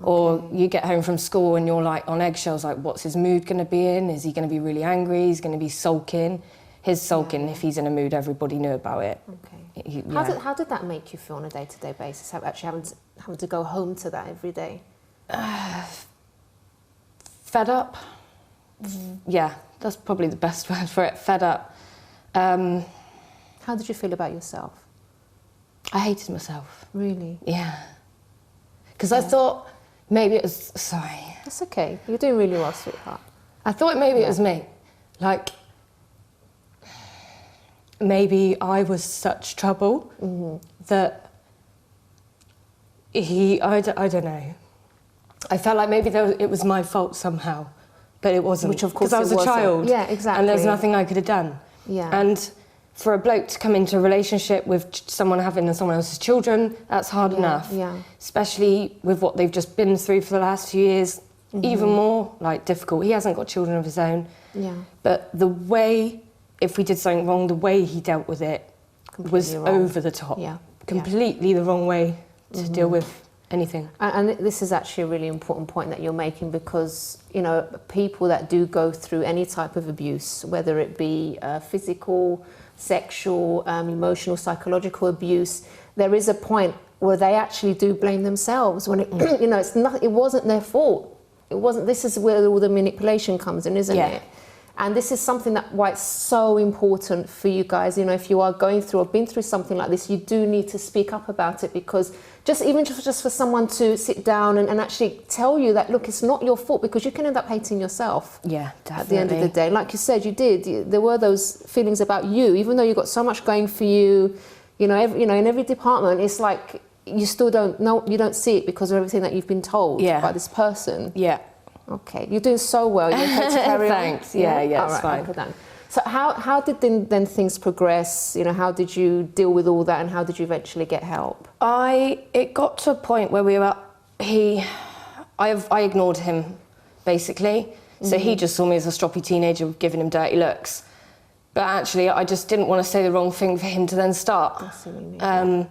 [SPEAKER 5] Or you get home from school and you're like on eggshells, like, what's his mood going to be in? Is he going to be really angry? He's going to be sulking? His sulking, if he's in a mood, everybody knew about it.
[SPEAKER 1] Okay. How did that make you feel on a day-to-day basis, actually having to go home to that every day?
[SPEAKER 5] Fed up. Yeah, that's probably the best word for it, fed up.
[SPEAKER 1] How did you feel about yourself?
[SPEAKER 5] I hated myself.
[SPEAKER 1] Really?
[SPEAKER 5] Yeah. Because I thought maybe it was... Sorry.
[SPEAKER 1] That's okay. You're doing really well, sweetheart.
[SPEAKER 5] I thought maybe it was me. Like, maybe I was such trouble that I don't know. I felt like maybe it was my fault somehow, but it wasn't.
[SPEAKER 1] Which, of course,
[SPEAKER 5] because I was a child.
[SPEAKER 1] Yeah, exactly.
[SPEAKER 5] And there's nothing I could have done.
[SPEAKER 1] Yeah.
[SPEAKER 5] And for a bloke to come into a relationship with someone having someone else's children, that's hard enough.
[SPEAKER 1] Yeah.
[SPEAKER 5] Especially with what they've just been through for the last few years, even more, like, difficult. He hasn't got children of his own. Yeah. But the way, if we did something wrong, the way he dealt with it was over the top. Yeah. Completely the wrong way to deal with anything.
[SPEAKER 1] And this is actually a really important point that you're making, because, you know, people that do go through any type of abuse, whether it be physical, sexual, emotional, psychological abuse, there is a point where they actually do blame themselves when it, you know, it wasn't their fault. It wasn't. This is where all the manipulation comes in, isn't it? And this is something why it's so important for you guys. You know, if you are going through or been through something like this, you do need to speak up about it, because just for someone to sit down and actually tell you that, look, it's not your fault, because you can end up hating yourself.
[SPEAKER 5] Yeah, definitely.
[SPEAKER 1] At the end of the day, like you said, you did. There were those feelings about you, even though you got so much going for you. You know, in every department, it's like you still don't know. You don't see it because of everything that you've been told by this person.
[SPEAKER 5] Yeah.
[SPEAKER 1] Okay, you're doing so well. You're okay to carry on?
[SPEAKER 5] Thanks. Yeah, it's fine.
[SPEAKER 1] Okay, then. So how did then things progress? You know, how did you deal with all that, and how did you eventually get help?
[SPEAKER 5] It got to a point where I ignored him, basically. So he just saw me as a stroppy teenager giving him dirty looks. But actually, I just didn't want to say the wrong thing for him to then start.
[SPEAKER 1] That's what I mean.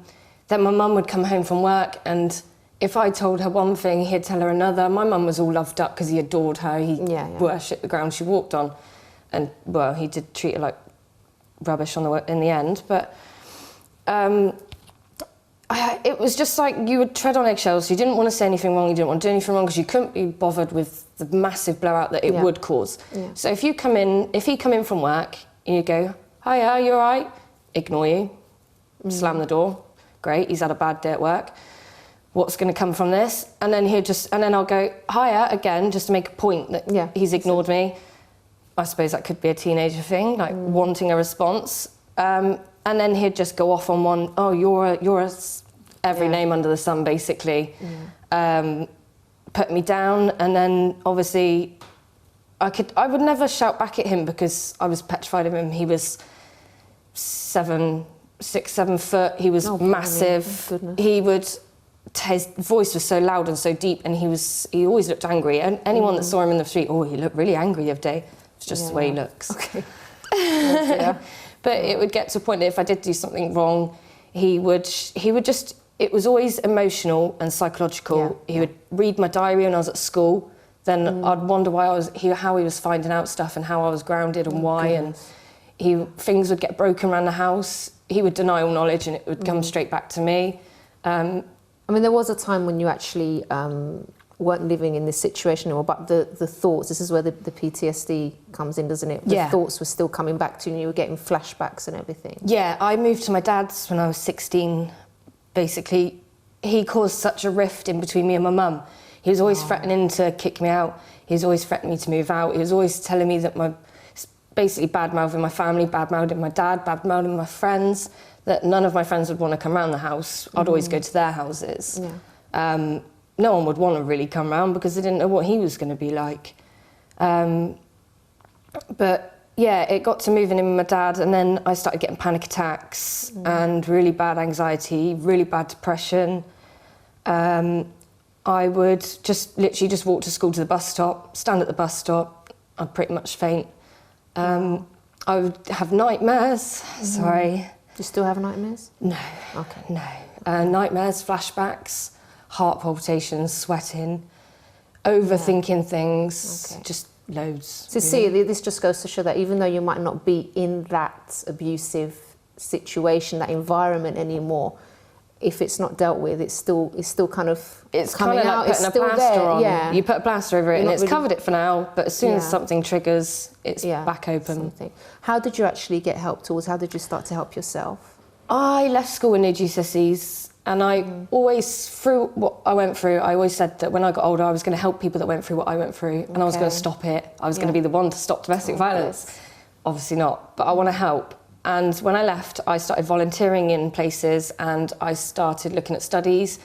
[SPEAKER 5] Then my mum would come home from work, and if I told her one thing, he'd tell her another. My mum was all loved up because he adored her. He worshipped the ground she walked on. And, well, he did treat her like rubbish in the end. But it was just like you would tread on eggshells. You didn't want to say anything wrong. You didn't want to do anything wrong because you couldn't be bothered with the massive blowout that it would cause. Yeah. So if he come in from work and you go, hiya, you all right? Ignore you. Slam the door. Great, he's had a bad day at work. What's going to come from this? And then I'll go, hiya, again, just to make a point that he's ignored me. I suppose that could be a teenager thing, like wanting a response. And then he'd just go off on one, oh, you're every name under the sun, basically. Put me down, and then obviously I would never shout back at him because I was petrified of him. He was 6, 7 foot. He was massive. His voice was so loud and so deep, and he always looked angry. And anyone that saw him in the street, he looked really angry the other day. It's just the way he looks. Okay. But it would get to a point that if I did do something wrong, he would just, it was always emotional and psychological. He would read my diary when I was at school. Then I'd wonder how he was finding out stuff and how I was grounded and why. Goodness. And things would get broken around the house. He would deny all knowledge, and it would come straight back to me.
[SPEAKER 1] I mean, there was a time when you actually weren't living in this situation anymore, but the thoughts, this is where the PTSD comes in, doesn't it? The thoughts were still coming back to you, and you were getting flashbacks and everything. Yeah,
[SPEAKER 5] I moved to my dad's when I was 16. Basically, he caused such a rift in between me and my mum. He was always threatening to kick me out. He was always threatening me to move out. He was always telling me that basically bad-mouthing my family, bad-mouthing my dad, bad-mouthing my friends, that none of my friends would want to come around the house. I'd always go to their houses. Yeah. No one would want to really come around because they didn't know what he was going to be like. But yeah, it got to moving in with my dad, and then I started getting panic attacks and really bad anxiety, really bad depression. I would literally just walk to school to the bus stop, stand at the bus stop, I'd pretty much faint. I would have nightmares, sorry.
[SPEAKER 1] Do you still have nightmares?
[SPEAKER 5] No.
[SPEAKER 1] Okay.
[SPEAKER 5] No. Nightmares, flashbacks, heart palpitations, sweating, overthinking things, just loads.
[SPEAKER 1] So see, this just goes to show that even though you might not be in that abusive situation, that environment anymore, if it's not dealt with, it's still kind of coming out.
[SPEAKER 5] It's still there. On. Yeah. You put a plaster over it, and it's covered it for now. But as soon as something triggers, it's back open.
[SPEAKER 1] How did you actually get help tools? How did you start to help yourself?
[SPEAKER 5] I left school with no GCSEs, and I always, through what I went through, I always said that when I got older, I was going to help people that went through what I went through, and I was going to stop it. I was going to be the one to stop domestic violence. Obviously not, but I want to help. And when I left, I started volunteering in places, and I started looking at studies.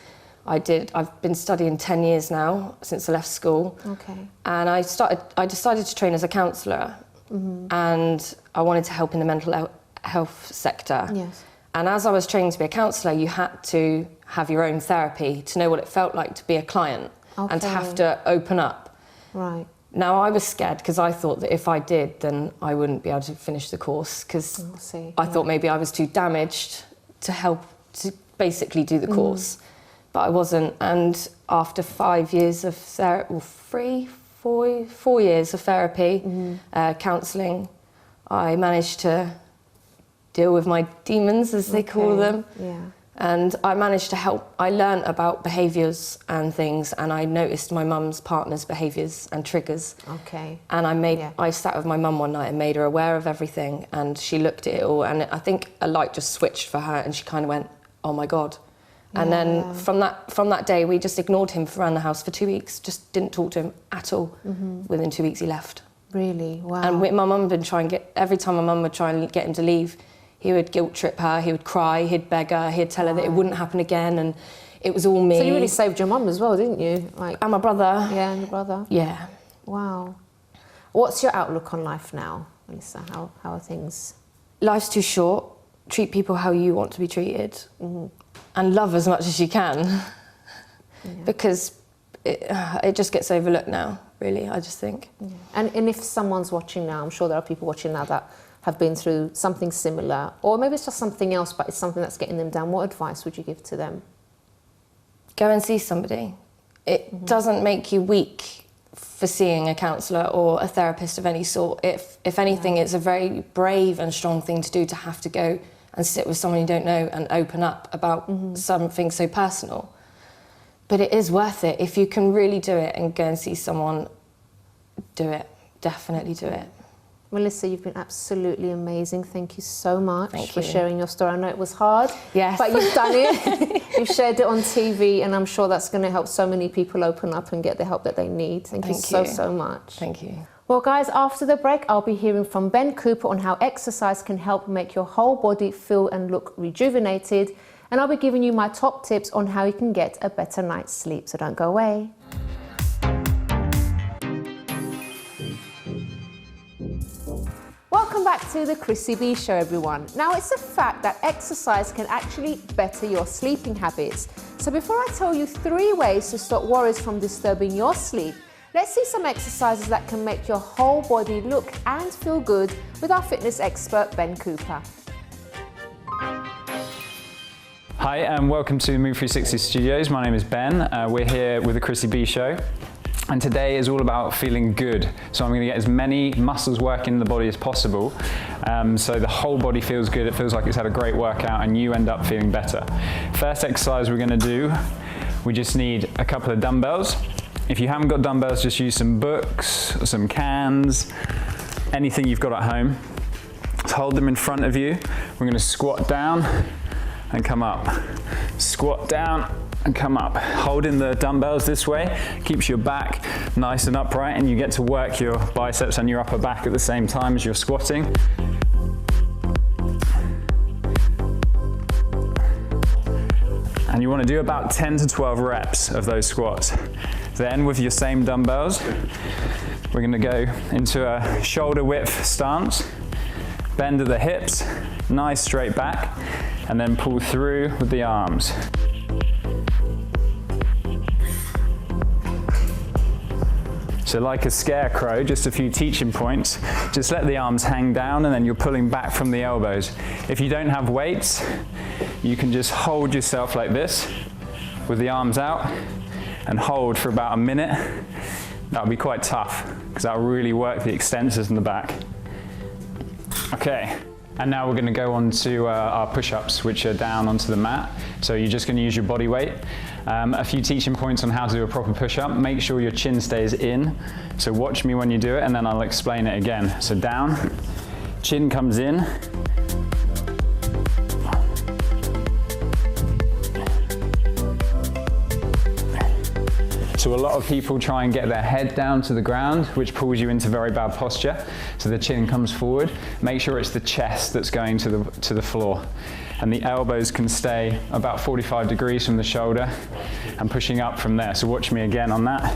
[SPEAKER 5] I've been studying 10 years now, since I left school. Okay. And I decided to train as a counsellor, and I wanted to help in the mental health sector. Yes. And as I was training to be a counsellor, you had to have your own therapy to know what it felt like to be a client and to have to open up. Right. Now, I was scared because I thought that if I did, then I wouldn't be able to finish the course because I thought maybe I was too damaged to help to basically do the course. but I wasn't. And after 5 years of therapy, 4 years of therapy, counselling, I managed to deal with my demons, as they call them.
[SPEAKER 1] Yeah.
[SPEAKER 5] And I managed to help. I learned about behaviours and things, and I noticed my mum's partner's behaviours and triggers.
[SPEAKER 1] Okay.
[SPEAKER 5] And I sat with my mum one night and made her aware of everything, and she looked at it all, and I think a light just switched for her, and she kind of went, oh my God. And then from that day, we just ignored him around the house for 2 weeks, just didn't talk to him at all. Within 2 weeks, he left.
[SPEAKER 1] Really? Wow.
[SPEAKER 5] And my mum had been every time my mum would try and get him to leave, he would guilt trip her, he would cry, he'd beg her, he'd tell her that it wouldn't happen again, and it was all me.
[SPEAKER 1] So you really saved your mum as well, didn't you?
[SPEAKER 5] And my brother.
[SPEAKER 1] Yeah, and your brother.
[SPEAKER 5] Yeah.
[SPEAKER 1] Wow. What's your outlook on life now, Melissa? How are things?
[SPEAKER 5] Life's too short. Treat people how you want to be treated. And love as much as you can. Because it just gets overlooked now, really, I just think.
[SPEAKER 1] Yeah. And if someone's watching now, I'm sure there are people watching now that have been through something similar, or maybe it's just something else, but it's something that's getting them down. What advice would you give to them?
[SPEAKER 5] Go and see somebody. It doesn't make you weak for seeing a counsellor or a therapist of any sort. If anything, it's a very brave and strong thing to do, to have to go and sit with someone you don't know and open up about something so personal. But it is worth it. If you can really do it and go and see someone, do it. Definitely do it.
[SPEAKER 1] Melissa, you've been absolutely amazing. Thank you so much for
[SPEAKER 5] you.
[SPEAKER 1] sharing your story. I know it was hard,
[SPEAKER 5] yes,
[SPEAKER 1] but you've done it. You've shared it on TV, and I'm sure that's going to help so many people open up and get the help that they need. Thank you so much.
[SPEAKER 5] Thank you.
[SPEAKER 1] Well, guys, after the break, I'll be hearing from Ben Cooper on how exercise can help make your whole body feel and look rejuvenated. And I'll be giving you my top tips on how you can get a better night's sleep. So don't go away. Welcome back to the Chrissy B Show, everyone. Now, it's a fact that exercise can actually better your sleeping habits. So before I tell you 3 ways to stop worries from disturbing your sleep, let's see some exercises that can make your whole body look and feel good with our fitness expert, Ben Cooper.
[SPEAKER 10] Hi and welcome to Move 360 Studios. My name is Ben. We're here with the Chrissy B Show. And today is all about feeling good. So I'm going to get as many muscles working in the body as possible. So the whole body feels good. It feels like it's had a great workout and you end up feeling better. First exercise we're going to do, we just need a couple of dumbbells. If you haven't got dumbbells, just use some books, or some cans, anything you've got at home. Just hold them in front of you. We're going to squat down and come up. Squat down and come up. Holding the dumbbells this way keeps your back nice and upright, and you get to work your biceps and your upper back at the same time as you're squatting. And you want to do about 10 to 12 reps of those squats. Then with your same dumbbells, we're going to go into a shoulder width stance, bend at the hips, nice straight back, and then pull through with the arms. So like a scarecrow, just a few teaching points, just let the arms hang down and then you're pulling back from the elbows. If you don't have weights, you can just hold yourself like this with the arms out and hold for about a minute. That'll be quite tough because that'll really work the extensors in the back. Okay. And now we're going to go on to our push-ups, which are down onto the mat. So you're just going to use your body weight. A few teaching points on how to do a proper push-up. Make sure your chin stays in. So watch me when you do it, and then I'll explain it again. So down, chin comes in. So a lot of people try and get their head down to the ground, which pulls you into very bad posture. So the chin comes forward. Make sure it's the chest that's going to the floor. And the elbows can stay about 45 degrees from the shoulder and pushing up from there. So watch me again on that.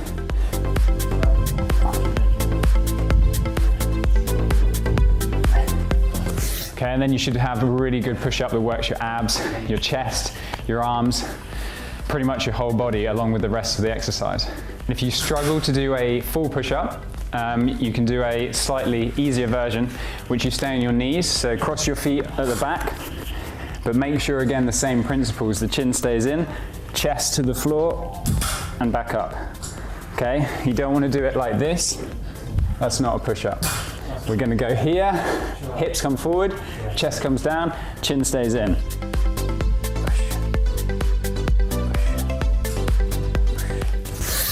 [SPEAKER 10] Okay, and then you should have a really good push-up that works your abs, your chest, your arms, pretty much your whole body along with the rest of the exercise. If you struggle to do a full push-up, you can do a slightly easier version, which you stay on your knees, so cross your feet at the back, but make sure again the same principles, the chin stays in chest to the floor, and back up. Okay, you don't want to do it like this. That's not a push-up. We're going to go here, hips come forward, chest comes down, chin stays in.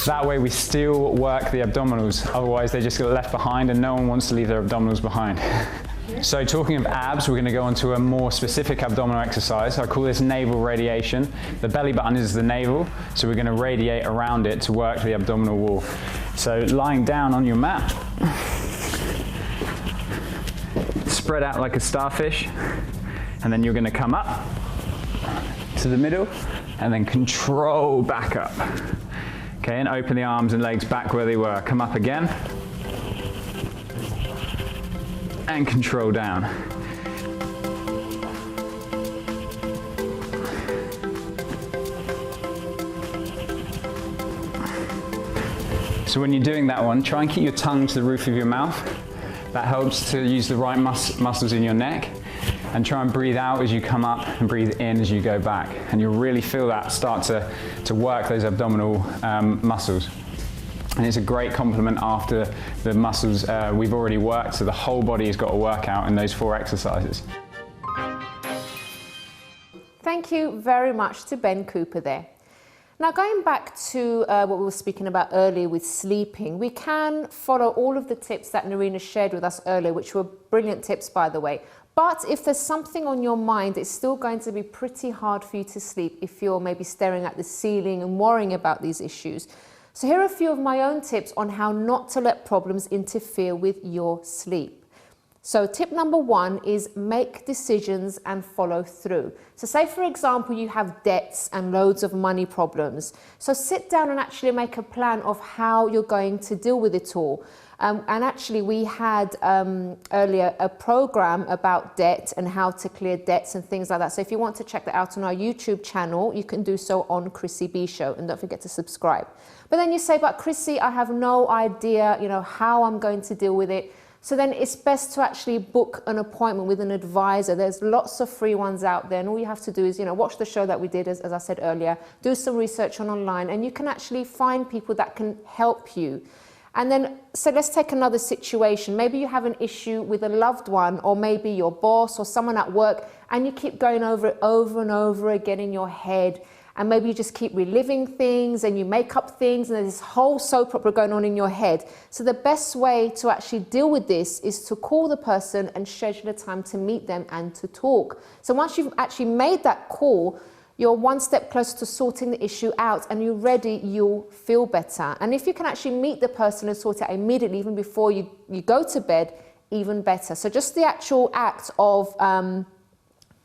[SPEAKER 10] That way we still work the abdominals, otherwise they just get left behind and no one wants to leave their abdominals behind. So talking of abs, we're going to go on to a more specific abdominal exercise. I call this navel radiation. The belly button is the navel, so we're going to radiate around it to work the abdominal wall. So lying down on your mat, spread out like a starfish, and then you're going to come up to the middle and then control back up. Okay, and open the arms and legs back where they were. Come up again. And control down. So when you're doing that one, try and keep your tongue to the roof of your mouth. That helps to use the right muscles in your neck. And try and breathe out as you come up and breathe in as you go back. And you'll really feel that start to work those abdominal muscles. And it's a great complement after the muscles we've already worked, so the whole body has got to work out in those 4 exercises.
[SPEAKER 1] Thank you very much to Ben Cooper there. Now going back to what we were speaking about earlier with sleeping, we can follow all of the tips that Nerina shared with us earlier, which were brilliant tips by the way. But if there's something on your mind, it's still going to be pretty hard for you to sleep if you're maybe staring at the ceiling and worrying about these issues. So here are a few of my own tips on how not to let problems interfere with your sleep. So tip number 1 is make decisions and follow through. So say for example you have debts and loads of money problems. So sit down and actually make a plan of how you're going to deal with it all. And actually we had earlier a program about debt and how to clear debts and things like that. So if you want to check that out on our YouTube channel, you can do so on Chrissy B Show, and don't forget to subscribe. But then you say, but Chrissy, I have no idea, how I'm going to deal with it. So then it's best to actually book an appointment with an advisor. There's lots of free ones out there, and all you have to do is, watch the show that we did, as I said earlier, do some research online, and you can actually find people that can help you. And then, so let's take another situation. Maybe you have an issue with a loved one, or maybe your boss or someone at work, and you keep going over it over and over again in your head. And maybe you just keep reliving things and you make up things, and there's this whole soap opera going on in your head. So the best way to actually deal with this is to call the person and schedule a time to meet them and to talk. So once you've actually made that call, you're one step closer to sorting the issue out, and you're ready, you'll feel better. And if you can actually meet the person and sort it out immediately, even before you go to bed, even better. So just the actual act of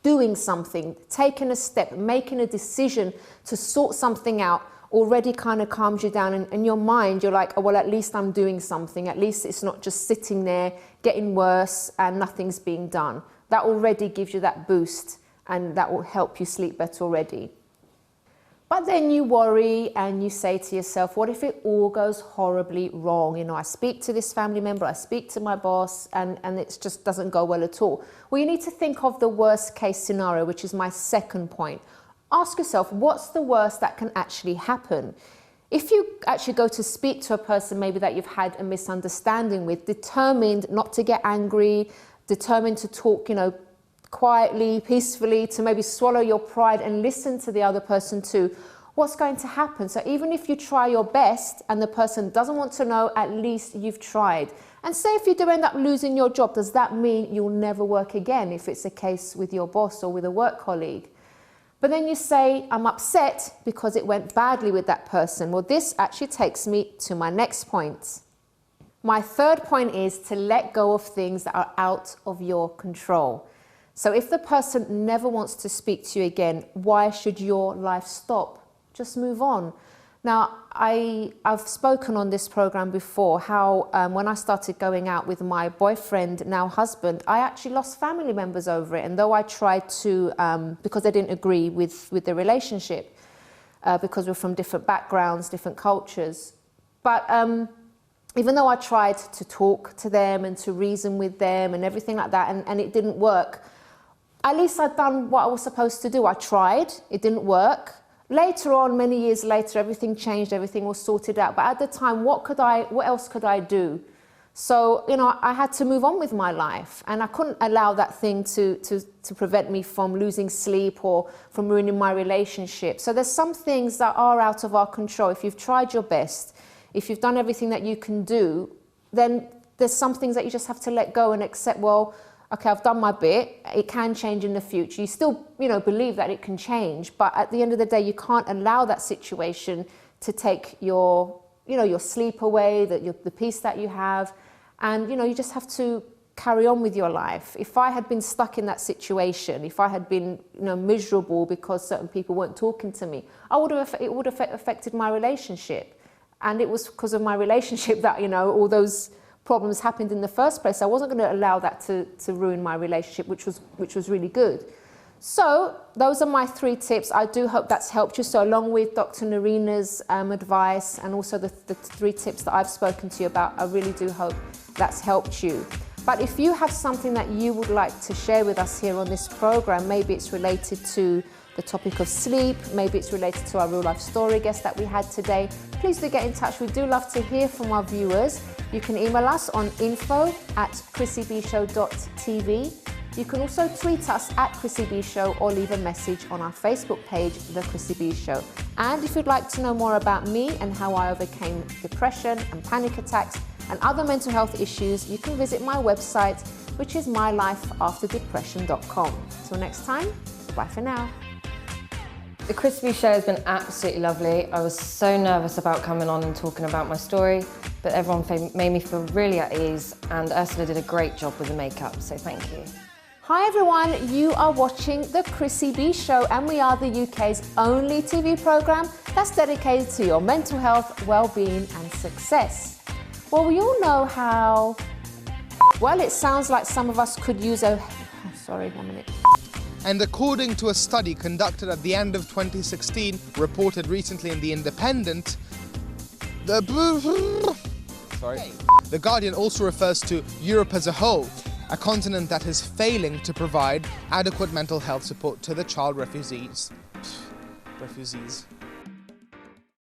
[SPEAKER 1] doing something, taking a step, making a decision to sort something out already kind of calms you down. And in your mind, you're like, oh, well, at least I'm doing something. At least it's not just sitting there, getting worse, and nothing's being done. That already gives you that boost, and that will help you sleep better already. But then you worry and you say to yourself, what if it all goes horribly wrong? I speak to this family member, I speak to my boss, and it just doesn't go well at all. Well, you need to think of the worst case scenario, which is my second point. Ask yourself, what's the worst that can actually happen? If you actually go to speak to a person maybe that you've had a misunderstanding with, determined not to get angry, determined to talk, quietly, peacefully, to maybe swallow your pride and listen to the other person too, what's going to happen? So even if you try your best and the person doesn't want to know, at least you've tried. And say if you do end up losing your job, does that mean you'll never work again if it's a case with your boss or with a work colleague? But then you say, I'm upset because it went badly with that person. Well, this actually takes me to my next point. My third point is to let go of things that are out of your control. So if the person never wants to speak to you again, why should your life stop? Just move on. Now, I've spoken on this program before how when I started going out with my boyfriend, now husband, I actually lost family members over it. And though I tried to, because they didn't agree with the relationship, because we're from different backgrounds, different cultures. But even though I tried to talk to them and to reason with them and everything like that, and it didn't work, at least I'd done what I was supposed to do. I tried, it didn't work. Later on, many years later, everything changed, everything was sorted out. But at the time, what else could I do? So, you know, I had to move on with my life, and I couldn't allow that thing to prevent me from losing sleep or from ruining my relationship. So there's some things that are out of our control. If you've tried your best, if you've done everything that you can do, then there's some things that you just have to let go and accept, well, okay, I've done my bit, it can change in the future. You still, you know, believe that it can change, but at the end of the day, you can't allow that situation to take your, you know, your sleep away, the peace that you have. And, you know, you just have to carry on with your life. If I had been stuck in that situation, if I had been, you know, miserable because certain people weren't talking to me, it would have affected my relationship. And it was because of my relationship that, you know, all those problems happened in the first place. I wasn't going to allow that to ruin my relationship, which was really good. So those are my 3 tips. I do hope that's helped you. So along with Dr. Nerina's advice and also the 3 tips that I've spoken to you about, I really do hope that's helped you. But if you have something that you would like to share with us here on this program, maybe it's related to the topic of sleep, maybe it's related to our real life story guest that we had today, please do get in touch. We do love to hear from our viewers. You can email us on info@chrissybshow.tv. You can also tweet us at Chrissy B Show or leave a message on our Facebook page, The Chrissy B Show. And if you'd like to know more about me and how I overcame depression and panic attacks and other mental health issues, you can visit my website, which is mylifeafterdepression.com. Till next time, bye for now.
[SPEAKER 5] The Chrissy B Show has been absolutely lovely. I was so nervous about coming on and talking about my story, but everyone made me feel really at ease, and Ursula did a great job with the makeup, so thank you.
[SPEAKER 1] Hi everyone, you are watching The Chrissy B Show, and we are the UK's only TV programme that's dedicated to your mental health, well-being and success. Well, we all know how, well, it sounds like some of us could use a, sorry, 1 minute.
[SPEAKER 3] And according to a study conducted at the end of 2016, reported recently in The Independent, The Guardian also refers to Europe as a whole, a continent that is failing to provide adequate mental health support to the child refugees.